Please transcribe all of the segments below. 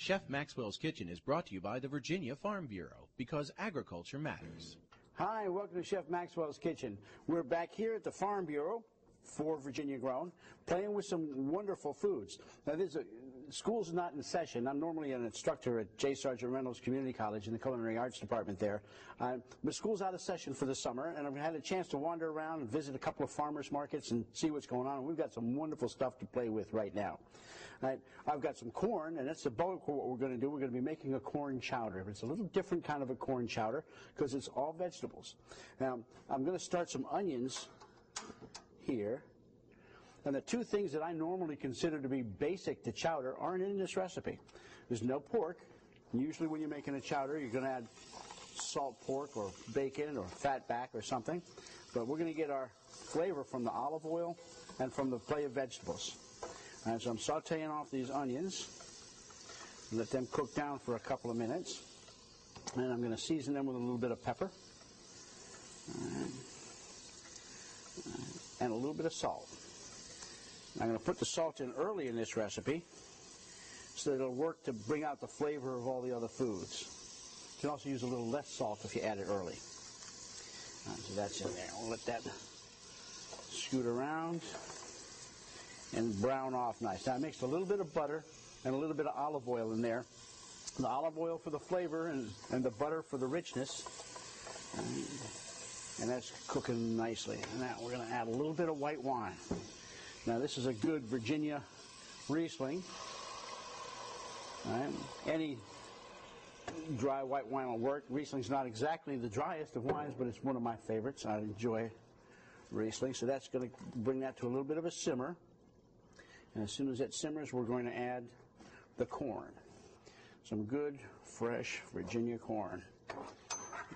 Chef Maxwell's Kitchen is brought to you by the Virginia Farm Bureau, because agriculture matters. Hi, welcome to Chef Maxwell's Kitchen. We're back here at the Farm Bureau for Virginia Grown, playing with some wonderful foods. Now, school's not in session. I'm normally an instructor at J. Sargent Reynolds Community College in the Culinary Arts Department there. But school's out of session for the summer, and I've had a chance to wander around and visit a couple of farmers markets and see what's going on. We've got some wonderful stuff to play with right now. I've got some corn, and that's the bulk of what we're going to do. We're going to be making a corn chowder. It's a little different kind of a corn chowder because it's all vegetables. Now, I'm going to start some onions here. And the two things that I normally consider to be basic to chowder aren't in this recipe. There's no pork. Usually when you're making a chowder, you're going to add salt pork or bacon or fat back or something. But we're going to get our flavor from the olive oil and from the play of vegetables. And so I'm sauteing off these onions. Let them cook down for a couple of minutes. And I'm going to season them with a little bit of pepper. And a little bit of salt. I'm going to put the salt in early in this recipe so that it'll work to bring out the flavor of all the other foods. You can also use a little less salt if you add it early. So that's in there. We'll let that scoot around and brown off nice. Now I mixed a little bit of butter and a little bit of olive oil in there. The olive oil for the flavor and the butter for the richness. And that's cooking nicely. Now we're going to add a little bit of white wine. Now this is a good Virginia Riesling. Any dry white wine will work. Riesling's not exactly the driest of wines, but it's one of my favorites. I enjoy Riesling. So that's going to bring that to a little bit of a simmer. And as soon as that simmers, we're going to add the corn. Some good, fresh Virginia corn.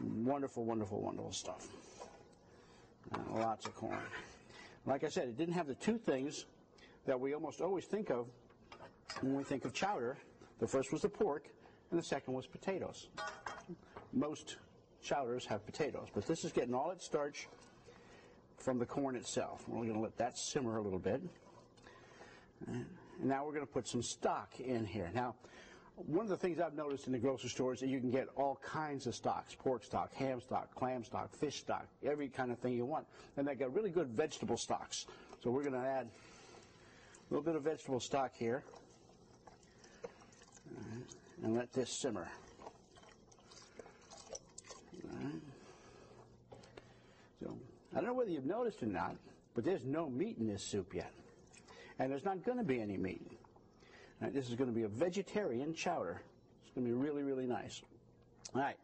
Wonderful, wonderful, wonderful stuff. Lots of corn. Like I said, it didn't have the two things that we almost always think of when we think of chowder. The first was the pork, and the second was potatoes. Most chowders have potatoes, but this is getting all its starch from the corn itself. We're going to let that simmer a little bit. And now we're going to put some stock in here. Now, one of the things I've noticed in the grocery store is that you can get all kinds of stocks: pork stock, ham stock, clam stock, fish stock, every kind of thing you want. And they got really good vegetable stocks. So we're going to add a little bit of vegetable stock here and let this simmer. So I don't know whether you've noticed or not, but there's no meat in this soup yet. And there's not going to be any meat. This is going to be a vegetarian chowder. It's going to be really, really nice. All right,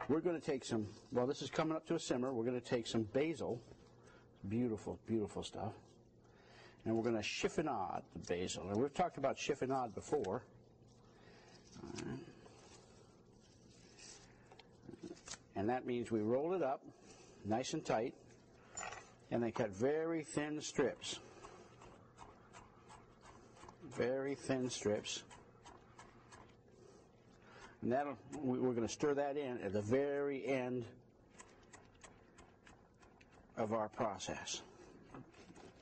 we're going to take some, while this is coming up to a simmer, we're going to take some basil. Beautiful, beautiful stuff. And we're going to chiffonade the basil. And we've talked about chiffonade before. All right. And that means we roll it up nice and tight, and then cut very thin strips. Very thin strips. And we're going to stir that in at the very end of our process.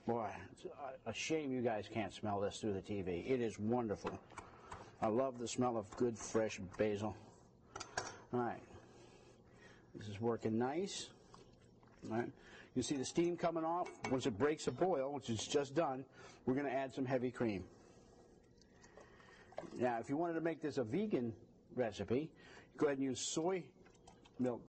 Boy, it's a shame you guys can't smell this through the TV. It is wonderful. I love the smell of good, fresh basil. All right. This is working nice. All right. You see the steam coming off. Once it breaks a boil, which it's just done, we're going to add some heavy cream. Now, if you wanted to make this a vegan recipe, go ahead and use soy milk